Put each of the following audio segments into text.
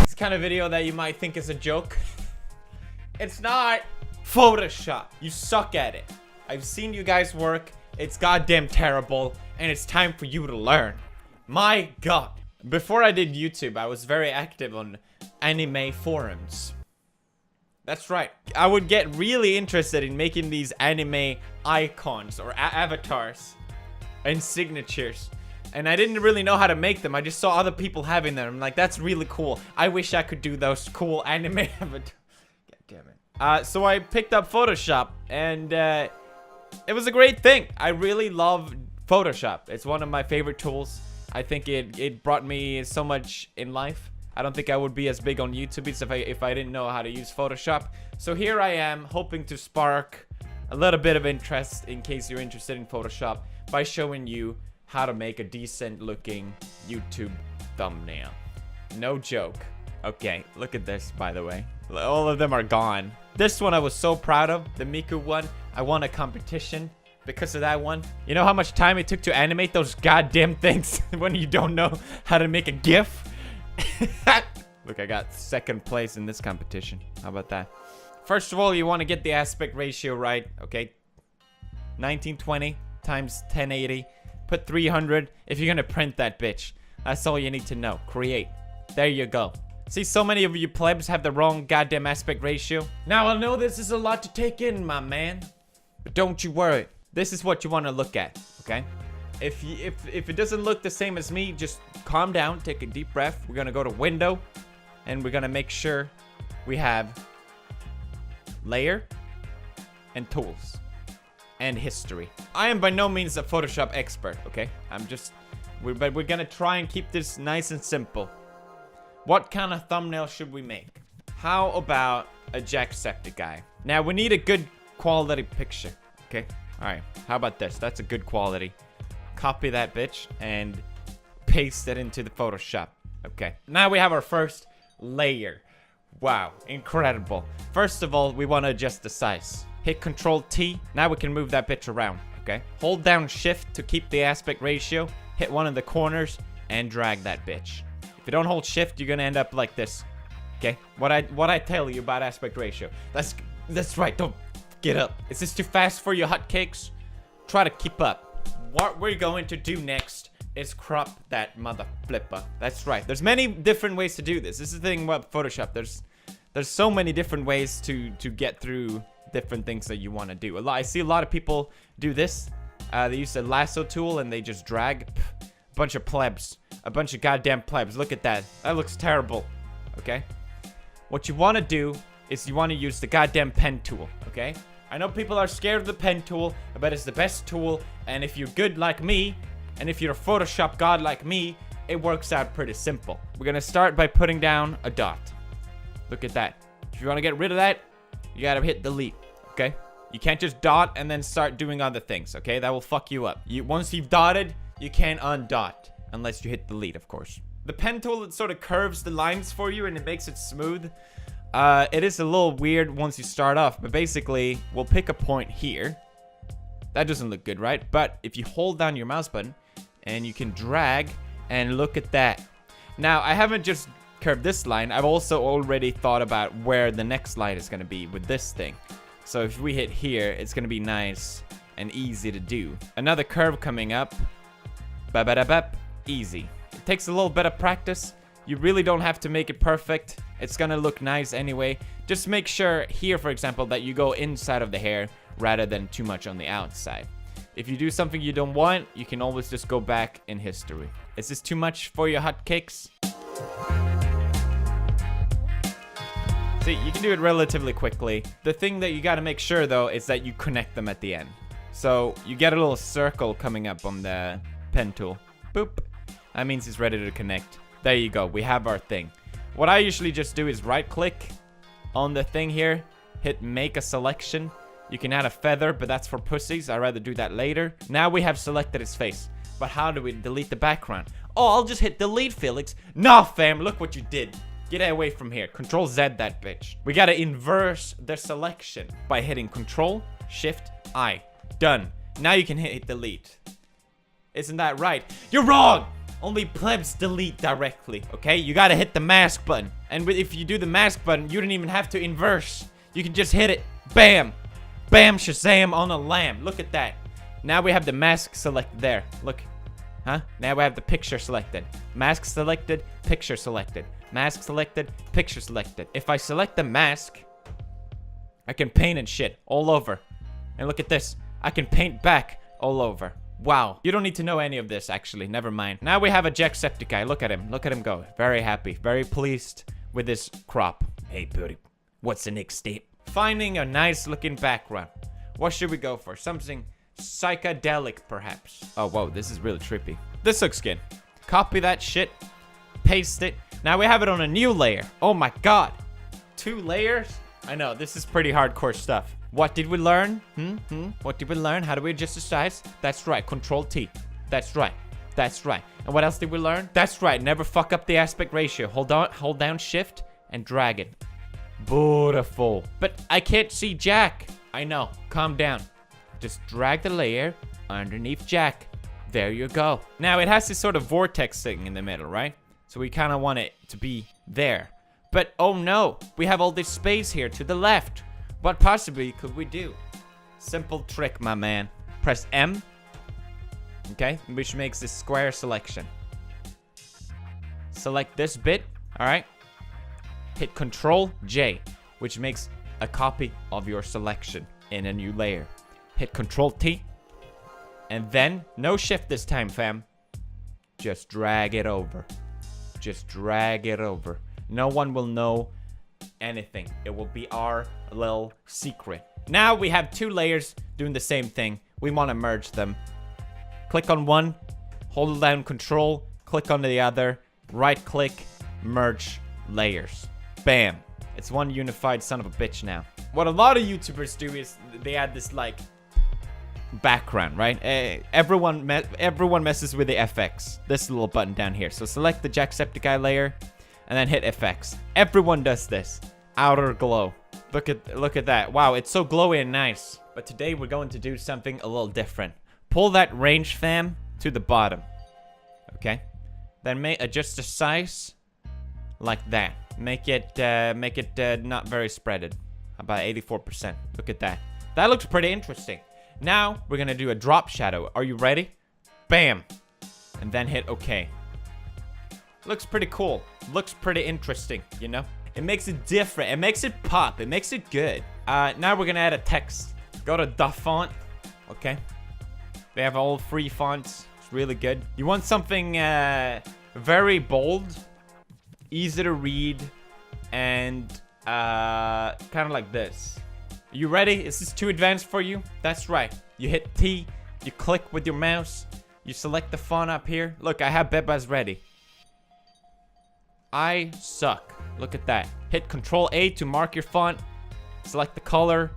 It's kind of video that you might think is a joke. It's not. Photoshop. You suck at it. I've seen you guys work. It's goddamn terrible. And it's time for you to learn. My god. Before I did YouTube, I was very active on anime forums. That's right. I would get really interested in making these anime icons or avatars and signatures. And I didn't really know how to make them. I just saw other people having them. I'm like, that's really cool. I wish I could do those cool anime avatars. God damn it. So I picked up Photoshop, and it was a great thing. I really love Photoshop. It's one of my favorite tools. I think it brought me so much in life. I don't think I would be as big on YouTube if I didn't know how to use Photoshop. So here I am, hoping to spark a little bit of interest in case you're interested in Photoshop by showing you how to make a decent looking YouTube thumbnail. No joke. Okay, look at this, by the way. All of them are gone. This one I was so proud of, the Miku one. I won a competition because of that one. You know how much time it took to animate those goddamn things when you don't know how to make a GIF? Look, I got second place in this competition. How about that? First of all, you want to get the aspect ratio right, okay? 1920 times 1080. Put 300 if you're gonna print that bitch. That's all you need to know. Create. There you go. See, so many of you plebs have the wrong goddamn aspect ratio. Now, I know this is a lot to take in, my man. But don't you worry. This is what you want to look at, okay? If it doesn't look the same as me, just calm down, take a deep breath. We're gonna go to window, and we're gonna make sure we have layer and tools and history. I am by no means a Photoshop expert, okay? But we're gonna try and keep this nice and simple. What kind of thumbnail should we make? How about a Jacksepticeye? Now, we need a good quality picture, okay? All right, how about this? That's a good quality. Copy that bitch and paste it into the Photoshop. Okay, now we have our first layer. Wow, incredible. First of all, we want to adjust the size. Hit Control T. Now we can move that bitch around, okay? Hold down Shift to keep the aspect ratio. Hit one of the corners and drag that bitch. If you don't hold Shift, you're gonna end up like this, okay? What I tell you about aspect ratio. That's right, don't get up. Is this too fast for your hotcakes? Try to keep up. What we're going to do next is crop that mother flipper. That's right. There's many different ways to do this. This is the thing about Photoshop. There's so many different ways to get through different things that you want to do. I see a lot of people do this. They use a lasso tool and they just drag. A bunch of plebs. A bunch of goddamn plebs. Look at that. That looks terrible. Okay? What you want to do is you want to use the goddamn pen tool. Okay? I know people are scared of the pen tool, but it's the best tool. And if you're good like me, and if you're a Photoshop god like me, it works out pretty simple. We're gonna start by putting down a dot. Look at that. If you want to get rid of that, you gotta hit delete, okay? You can't just dot and then start doing other things, okay? That will fuck you up. Once you've dotted, you can't undot, unless you hit delete, of course. The pen tool, it sort of curves the lines for you and it makes it smooth. It is a little weird once you start off, but basically, we'll pick a point here. That doesn't look good, right? But if you hold down your mouse button, and you can drag, and look at that. Now, I haven't just curved this line. I've also already thought about where the next line is going to be with this thing. So if we hit here, it's going to be nice and easy to do. Another curve coming up. Ba-ba-da-bap. Easy. It takes a little bit of practice. You really don't have to make it perfect. It's gonna look nice anyway. Just make sure here, for example, that you go inside of the hair rather than too much on the outside. If you do something you don't want, you can always just go back in history. Is this too much for your hotcakes? See, you can do it relatively quickly. The thing that you gotta make sure, though, is that you connect them at the end. So you get a little circle coming up on the pen tool. Boop. That means it's ready to connect. There you go. We have our thing. What I usually just do is right-click on the thing here, hit make a selection. You can add a feather, but that's for pussies. I'd rather do that later. Now we have selected his face. But how do we delete the background? Oh, I'll just hit delete, Felix. Nah, fam, look what you did. Get away from here. Control Z that bitch. We gotta inverse the selection by hitting Control, Shift, I. Done. Now you can hit delete. Isn't that right? You're wrong! Only plebs delete directly, okay? You gotta hit the mask button. And if you do the mask button, you don't even have to inverse. You can just hit it. Bam. Bam, Shazam on a lamb. Look at that. Now we have the mask selected there. Look. Huh? Now we have the picture selected. Mask selected, picture selected. Mask selected, picture selected. If I select the mask, I can paint and shit all over. And look at this. I can paint back all over. Wow. You don't need to know any of this, actually. Never mind. Now we have a Jacksepticeye. Look at him. Look at him go. Very happy. Very pleased with his crop. Hey, buddy. What's the next step? Finding a nice looking background. What should we go for? Something psychedelic, perhaps. Oh, whoa. This is really trippy. This looks good. Copy that shit. Paste it. Now we have it on a new layer. Oh my god. 2 layers? I know. This is pretty hardcore stuff. What did we learn? What did we learn? How do we adjust the size? That's right. Control T. That's right. That's right. And what else did we learn? That's right. Never fuck up the aspect ratio. Hold down shift and drag it. Beautiful. But I can't see Jack. I know. Calm down. Just drag the layer underneath Jack. There you go. Now it has this sort of vortex thing in the middle, right? So we kind of want it to be there. But oh no, we have all this space here to the left. What possibly could we do? Simple trick, my man. Press M. Okay, which makes this square selection. Select this bit, all right? Hit Control J, which makes a copy of your selection in a new layer. Hit Control T, and then, no shift this time, fam. Just drag it over. Just drag it over. No one will know anything. It will be our little secret. Now we have 2 layers doing the same thing. We want to merge them. Click on one, hold down Control, click on the other, right click, merge layers. Bam. It's one unified son of a bitch now. What a lot of YouTubers do is they add this like background, right? Everyone messes with the FX. This little button down here. So select the Jacksepticeye layer and then hit FX. Everyone does this. Outer glow. Look at that. Wow, it's so glowy and nice. But today we're going to do something a little different. Pull that range, fam, to the bottom. Okay? Then adjust the size like that. Make it not very spreaded. About 84%. Look at that. That looks pretty interesting. Now we're gonna do a drop shadow. Are you ready? Bam. And then hit OK. Looks pretty cool. Looks pretty interesting, you know? It makes it different. It makes it pop. It makes it good. Now we're gonna add a text. Go to the font. Okay. They have all free fonts. It's really good. You want something very bold, easy to read, and kind of like this. Are you ready? Is this too advanced for you? That's right. You hit T, you click with your mouse, you select the font up here. Look, I have Bebas ready. I suck. Look at that. Hit Control A to mark your font. Select the color.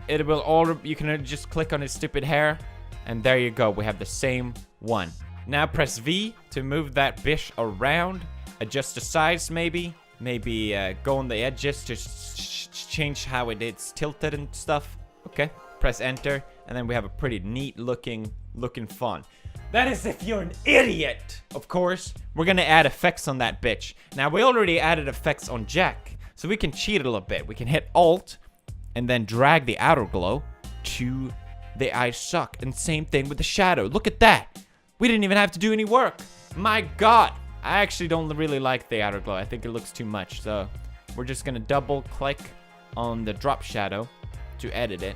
It will all. You can just click on his stupid hair, and there you go. We have the same one. Now press V to move that bitch around. Adjust the size, maybe. Maybe go on the edges to change how it's tilted and stuff. Okay. Press Enter, and then we have a pretty neat looking font. That is if you're an idiot. Of course, we're gonna add effects on that bitch. Now, we already added effects on Jack, so we can cheat a little bit. We can hit Alt, and then drag the outer glow to the I suck. And same thing with the shadow. Look at that. We didn't even have to do any work. My God. I actually don't really like the outer glow. I think it looks too much. So we're just gonna double click on the drop shadow to edit it.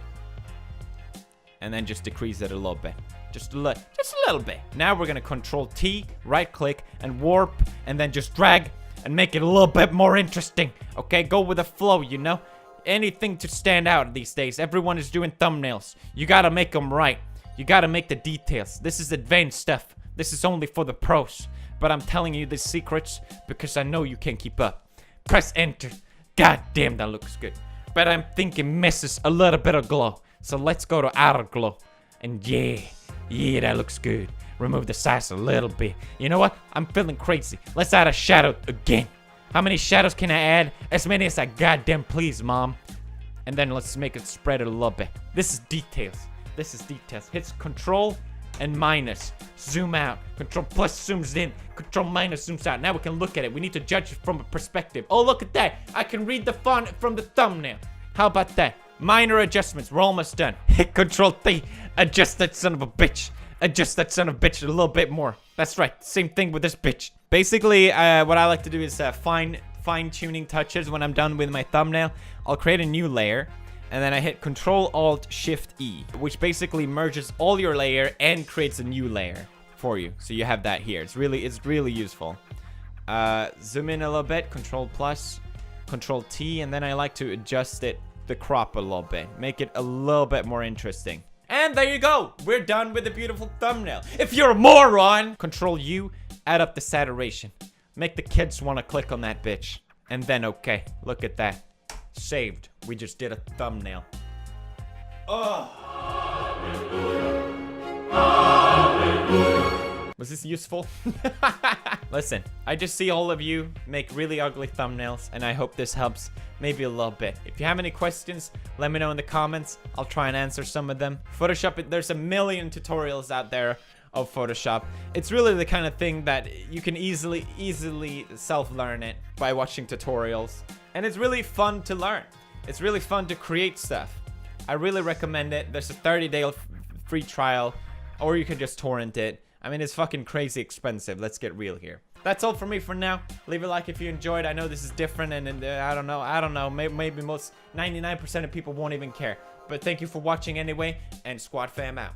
And then just decrease it a little bit. Just a little bit. Now we're gonna Control T, right click, and warp, and then just drag and make it a little bit more interesting. Okay, go with the flow, you know? Anything to stand out these days. Everyone is doing thumbnails. You gotta make them right. You gotta make the details. This is advanced stuff. This is only for the pros. But I'm telling you the secrets because I know you can't keep up. Press Enter. God damn, that looks good. But I'm thinking misses a little bit of glow. So let's go to outer glow. And yeah, that looks good. Remove the size a little bit. You know what? I'm feeling crazy. Let's add a shadow again. How many shadows can I add? As many as I goddamn please, Mom. And then let's make it spread it a little bit. This is details. This is details. Hit Control and minus. Zoom out. Control plus zooms in. Control minus zooms out. Now we can look at it. We need to judge it from a perspective. Oh, look at that. I can read the font from the thumbnail. How about that? Minor adjustments. We're almost done. Hit Control T. Adjust that son of a bitch. Adjust that son of a bitch a little bit more. That's right. Same thing with this bitch. Basically, what I like to do is fine-tuning touches when I'm done with my thumbnail. I'll create a new layer. And then I hit Control-Alt-Shift-E, which basically merges all your layer and creates a new layer for you. So you have that here. It's really useful. Zoom in a little bit, Control+, Control-T, and then I like to adjust the crop a little bit. Make it a little bit more interesting. And there you go. We're done with the beautiful thumbnail. If you're a moron, Control-U, add up the saturation. Make the kids want to click on that bitch. And then okay, look at that. Saved. We just did a thumbnail. Oh. Was this useful? Listen, I just see all of you make really ugly thumbnails, and I hope this helps maybe a little bit. If you have any questions, let me know in the comments. I'll try and answer some of them. Photoshop, there's a million tutorials out there of Photoshop. It's really the kind of thing that you can easily self-learn it by watching tutorials. And it's really fun to learn. It's really fun to create stuff. I really recommend it. There's a 30-day free trial, or you can just torrent it. I mean, it's fucking crazy expensive. Let's get real here. That's all for me for now. Leave a like if you enjoyed. I know this is different, and I don't know. Maybe most 99% of people won't even care. But thank you for watching anyway, and Squad Fam out.